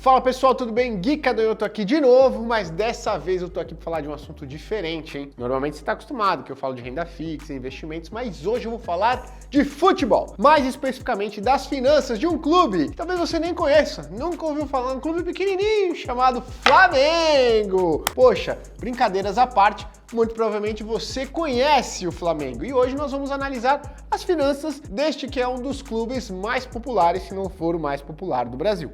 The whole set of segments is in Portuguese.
Fala pessoal, tudo bem? Gui Cadanhoto aqui de novo, mas dessa vez eu tô aqui para falar de um assunto diferente, hein? Normalmente você tá acostumado que eu falo de renda fixa, investimentos, mas hoje eu vou falar de futebol, mais especificamente das finanças de um clube que talvez você nem conheça, nunca ouviu falar, um clube pequenininho chamado Flamengo. Poxa, brincadeiras à parte, muito provavelmente você conhece o Flamengo e hoje nós vamos analisar as finanças deste que é um dos clubes mais populares, se não for o mais popular do Brasil.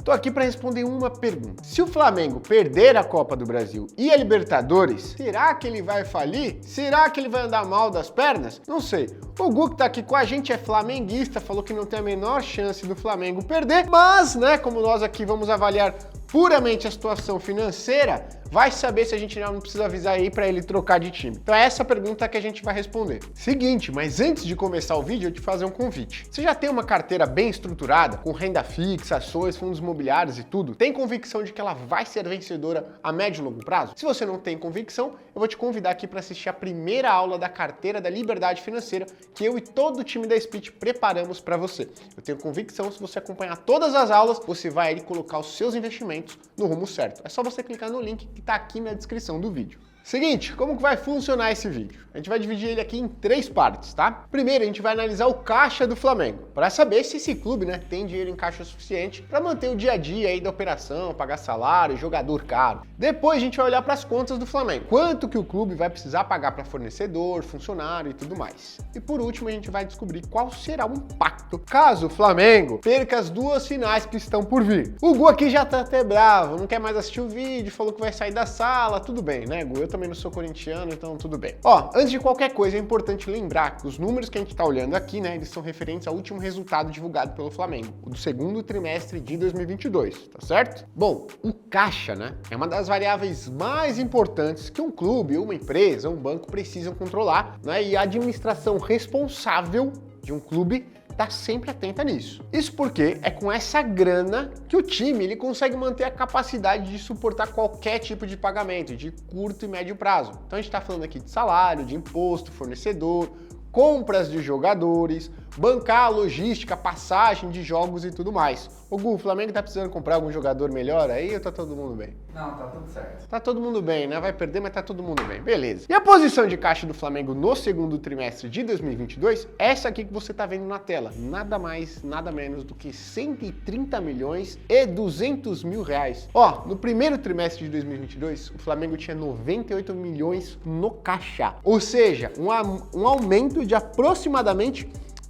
Tô aqui para responder uma pergunta. Se o Flamengo perder a Copa do Brasil e a Libertadores, será que ele vai falir? Será que ele vai andar mal das pernas? Não sei. O Gu que tá aqui com a gente é flamenguista, falou que não tem a menor chance do Flamengo perder, mas, né, como nós aqui vamos avaliar puramente a situação financeira, vai saber se a gente não precisa avisar aí para ele trocar de time. Então é essa pergunta que a gente vai responder. Seguinte, mas antes de começar o vídeo, eu te fazer um convite. Você já tem uma carteira bem estruturada, com renda fixa, ações, fundos imobiliários e tudo? Tem convicção de que ela vai ser vencedora a médio e longo prazo? Se você não tem convicção, eu vou te convidar aqui para assistir a primeira aula da carteira da liberdade financeira que eu e todo o time da Speed preparamos para você. Eu tenho convicção, se você acompanhar todas as aulas, você vai aí colocar os seus investimentos no rumo certo. É só você clicar no link que está aqui na descrição do vídeo. Seguinte, como que vai funcionar esse vídeo? A gente vai dividir ele aqui em 3 partes, tá? Primeiro, a gente vai analisar o caixa do Flamengo, para saber se esse clube, né, tem dinheiro em caixa suficiente para manter o dia a dia aí da operação, pagar salário, jogador caro. Depois, a gente vai olhar para as contas do Flamengo, quanto que o clube vai precisar pagar para fornecedor, funcionário e tudo mais. E por último, a gente vai descobrir qual será o impacto caso o Flamengo perca as 2 finais que estão por vir. O Gu aqui já tá até bravo, não quer mais assistir o vídeo, falou que vai sair da sala, tudo bem, né, Gu? Eu também não sou corintiano, então tudo bem. Ó, antes de qualquer coisa, é importante lembrar que os números que a gente tá olhando aqui, né, eles são referentes ao último resultado divulgado pelo Flamengo, o do segundo trimestre de 2022, tá certo? Bom, o caixa, né, é uma das variáveis mais importantes que um clube, uma empresa, um banco precisam controlar, né, e a administração responsável de um clube tá sempre atenta nisso. Isso porque é com essa grana que o time ele consegue manter a capacidade de suportar qualquer tipo de pagamento, de curto e médio prazo. Então a gente está falando aqui de salário, de imposto, fornecedor, compras de jogadores, bancar a logística, passagem de jogos e tudo mais. Ô Gu, o Flamengo tá precisando comprar algum jogador melhor aí ou tá todo mundo bem? Não, tá tudo certo. Tá todo mundo bem, né? Vai perder, mas tá todo mundo bem. Beleza. E a posição de caixa do Flamengo no segundo trimestre de 2022? Essa aqui que você tá vendo na tela. Nada mais, nada menos do que 130 milhões e 200 mil reais. Ó, no primeiro trimestre de 2022, o Flamengo tinha 98 milhões no caixa. Ou seja, um aumento de aproximadamente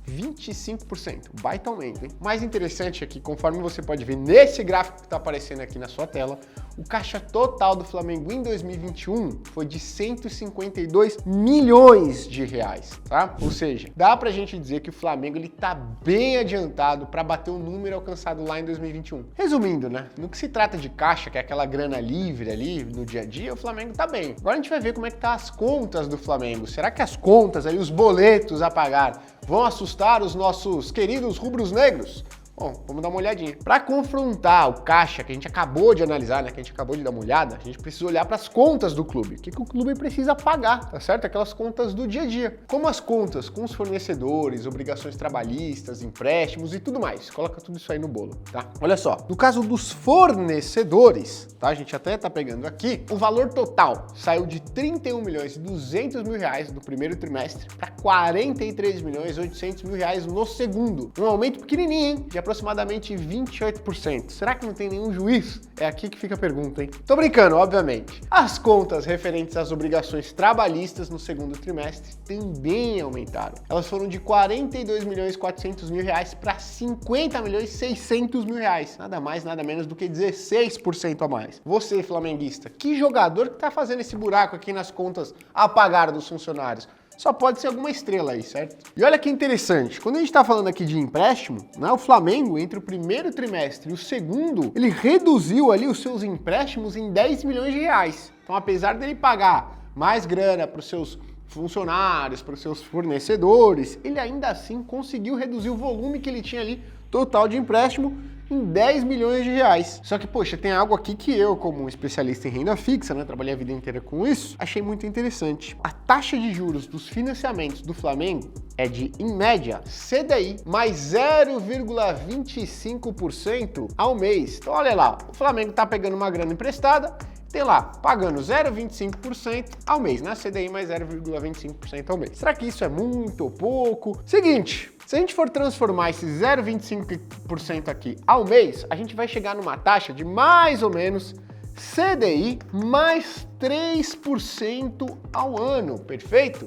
25%, baita aumento, hein? Mais interessante aqui, conforme você pode ver nesse gráfico que está aparecendo aqui na sua tela, o caixa total do Flamengo em 2021 foi de 152 milhões de reais, tá? Ou seja, dá pra gente dizer que o Flamengo ele tá bem adiantado para bater o número alcançado lá em 2021. Resumindo, né? No que se trata de caixa, que é aquela grana livre ali no dia a dia, o Flamengo tá bem. Agora a gente vai ver como é que tá as contas do Flamengo. Será que as contas aí, os boletos a pagar, vão assustar os nossos queridos rubros-negros? Bom, vamos dar uma olhadinha. Para confrontar o caixa que a gente acabou de analisar, né, que a gente acabou de dar uma olhada, a gente precisa olhar para as contas do clube. O que o clube precisa pagar, tá certo? Aquelas contas do dia a dia. Como as contas com os fornecedores, obrigações trabalhistas, empréstimos e tudo mais. Coloca tudo isso aí no bolo, tá? Olha só, no caso dos fornecedores, tá? A gente até tá pegando aqui, o valor total saiu de 31 milhões e 200 mil reais no primeiro trimestre para 43 milhões e 800 mil reais no segundo. Um aumento pequenininho, hein? De aproximadamente 28%. Será que não tem nenhum juiz? É aqui que fica a pergunta, hein? Tô brincando, obviamente. As contas referentes às obrigações trabalhistas no segundo trimestre também aumentaram. Elas foram de 42 milhões e 400 mil reais para 50 milhões e 600 mil reais. Nada mais, nada menos do que 16% a mais. Você, flamenguista, que jogador que tá fazendo esse buraco aqui nas contas a pagar dos funcionários? Só pode ser alguma estrela aí, certo? E olha que interessante, quando a gente tá falando aqui de empréstimo, né, o Flamengo, entre o primeiro trimestre e o segundo, ele reduziu ali os seus empréstimos em 10 milhões de reais. Então, apesar dele pagar mais grana para os seus funcionários, para os seus fornecedores, ele ainda assim conseguiu reduzir o volume que ele tinha ali, total de empréstimo, em 10 milhões de reais. Só que, poxa, tem algo aqui que eu, como um especialista em renda fixa, né, trabalhei a vida inteira com isso, achei muito interessante. A taxa de juros dos financiamentos do Flamengo é de, em média, CDI mais 0,25% ao mês. Então, olha lá, o Flamengo tá pegando uma grana emprestada, tem lá, pagando 0,25% ao mês, né? CDI mais 0,25% ao mês. Será que isso é muito ou pouco? Seguinte, se a gente for transformar esse 0,25% aqui ao mês, a gente vai chegar numa taxa de mais ou menos CDI mais 3% ao ano, perfeito?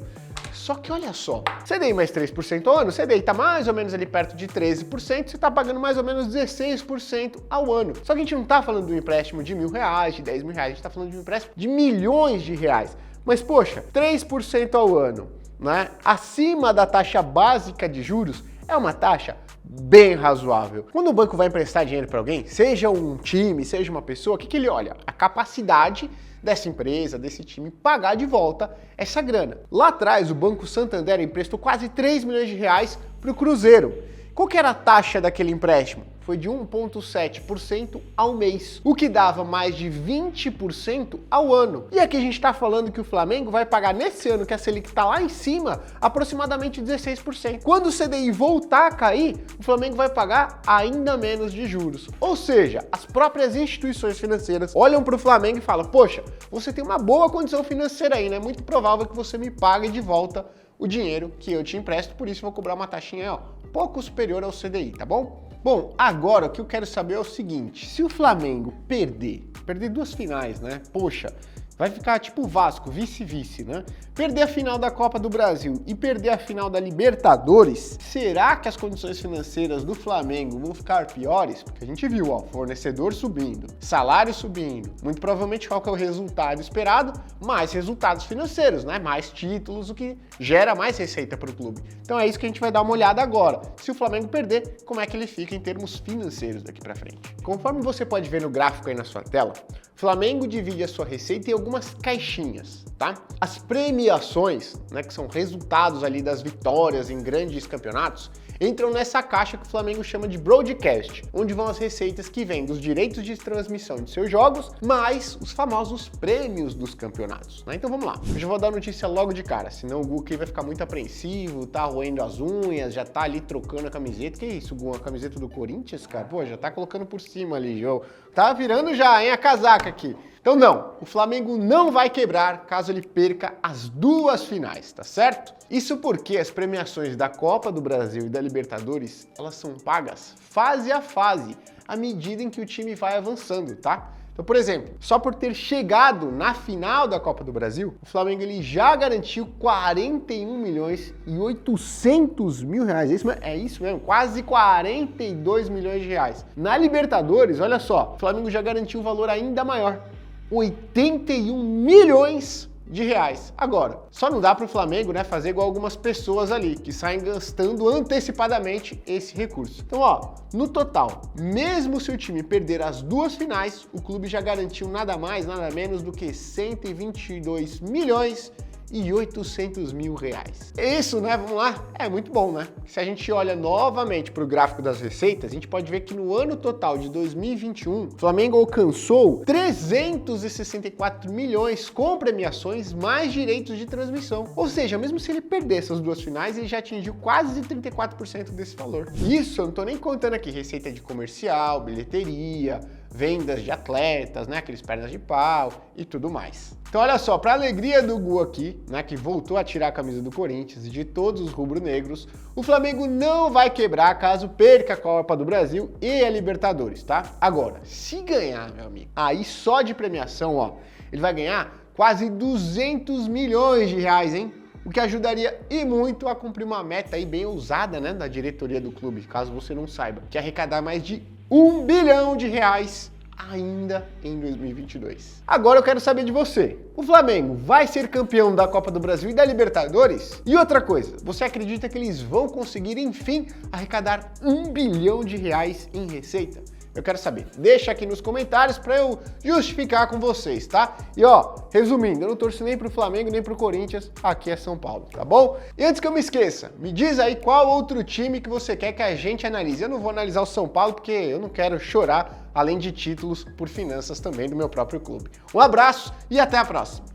Só que olha só, CDI mais 3% ao ano, CDI está mais ou menos ali perto de 13%, você está pagando mais ou menos 16% ao ano. Só que a gente não está falando de um empréstimo de R$1.000, de R$10.000, a gente está falando de um empréstimo de milhões de reais. Mas poxa, 3% ao ano, né? Acima da taxa básica de juros, é uma taxa bem razoável. Quando o banco vai emprestar dinheiro para alguém, seja um time, seja uma pessoa, o que ele olha? A capacidade dessa empresa, desse time, pagar de volta essa grana. Lá atrás, o Banco Santander emprestou quase 3 milhões de reais para o Cruzeiro. Qual que era a taxa daquele empréstimo? Foi de 1,7% ao mês, o que dava mais de 20% ao ano. E aqui a gente está falando que o Flamengo vai pagar nesse ano, que a Selic está lá em cima, aproximadamente 16%. Quando o CDI voltar a cair, o Flamengo vai pagar ainda menos de juros. Ou seja, as próprias instituições financeiras olham para o Flamengo e falam, poxa, você tem uma boa condição financeira aí, né? É muito provável que você me pague de volta o dinheiro que eu te empresto, por isso eu vou cobrar uma taxinha, ó, pouco superior ao CDI, tá bom? Bom, agora o que eu quero saber é o seguinte, se o Flamengo perder duas finais, né? Poxa, vai ficar tipo o Vasco, vice-vice, né? Perder a final da Copa do Brasil e perder a final da Libertadores, será que as condições financeiras do Flamengo vão ficar piores? Porque a gente viu, ó, fornecedor subindo, salário subindo, muito provavelmente qual que é o resultado esperado? Mais resultados financeiros, né? Mais títulos, o que gera mais receita para o clube. Então é isso que a gente vai dar uma olhada agora. Se o Flamengo perder, como é que ele fica em termos financeiros daqui para frente? Conforme você pode ver no gráfico aí na sua tela, o Flamengo divide a sua receita em algumas caixinhas, tá? As premiações, né, que são resultados ali das vitórias em grandes campeonatos, entram nessa caixa que o Flamengo chama de broadcast, onde vão as receitas que vêm dos direitos de transmissão de seus jogos, mais os famosos prêmios dos campeonatos, né? Então vamos lá. Eu já vou dar a notícia logo de cara, senão o Gu aqui vai ficar muito apreensivo, tá roendo as unhas, já tá ali trocando a camiseta. Que isso, Gu? A camiseta do Corinthians, cara? Pô, já tá colocando por cima ali, João. Tá virando já, hein, a casaca aqui. Então não, o Flamengo não vai quebrar caso ele perca as duas finais, tá certo? Isso porque as premiações da Copa do Brasil e da Libertadores, elas são pagas fase a fase, à medida em que o time vai avançando, tá? Então, por exemplo, só por ter chegado na final da Copa do Brasil, o Flamengo ele já garantiu 41 milhões e 800 mil reais. É isso mesmo, quase 42 milhões de reais. Na Libertadores, olha só, o Flamengo já garantiu um valor ainda maior, 81 milhões de reais. Agora, só não dá para o Flamengo, né, fazer igual algumas pessoas ali, que saem gastando antecipadamente esse recurso. Então, ó, no total, mesmo se o time perder as duas finais, o clube já garantiu nada mais, nada menos do que 122 milhões e 800 mil reais. Isso, né? Vamos lá? É muito bom, né? Se a gente olha novamente para o gráfico das receitas, a gente pode ver que no ano total de 2021, o Flamengo alcançou 364 milhões com premiações mais direitos de transmissão. Ou seja, mesmo se ele perder essas duas finais, ele já atingiu quase 34% desse valor. Isso eu não tô nem contando aqui receita de comercial, bilheteria, vendas de atletas, né, aqueles pernas de pau e tudo mais. Então olha só, para alegria do Gu aqui, né, que voltou a tirar a camisa do Corinthians e de todos os rubro-negros, o Flamengo não vai quebrar caso perca a Copa do Brasil e a Libertadores, tá? Agora, se ganhar, meu amigo, aí só de premiação, ó, ele vai ganhar quase 200 milhões de reais, hein? O que ajudaria e muito a cumprir uma meta aí bem ousada, né, da diretoria do clube, caso você não saiba, que é arrecadar mais de 1 bilhão de reais ainda em 2022. Agora eu quero saber de você. O Flamengo vai ser campeão da Copa do Brasil e da Libertadores? E outra coisa, você acredita que eles vão conseguir, enfim, arrecadar 1 bilhão de reais em receita? Eu quero saber. Deixa aqui nos comentários para eu justificar com vocês, tá? E ó, resumindo, eu não torço nem pro Flamengo nem pro Corinthians, aqui é São Paulo, tá bom? E antes que eu me esqueça, me diz aí qual outro time que você quer que a gente analise. Eu não vou analisar o São Paulo porque eu não quero chorar, além de títulos por finanças também do meu próprio clube. Um abraço e até a próxima!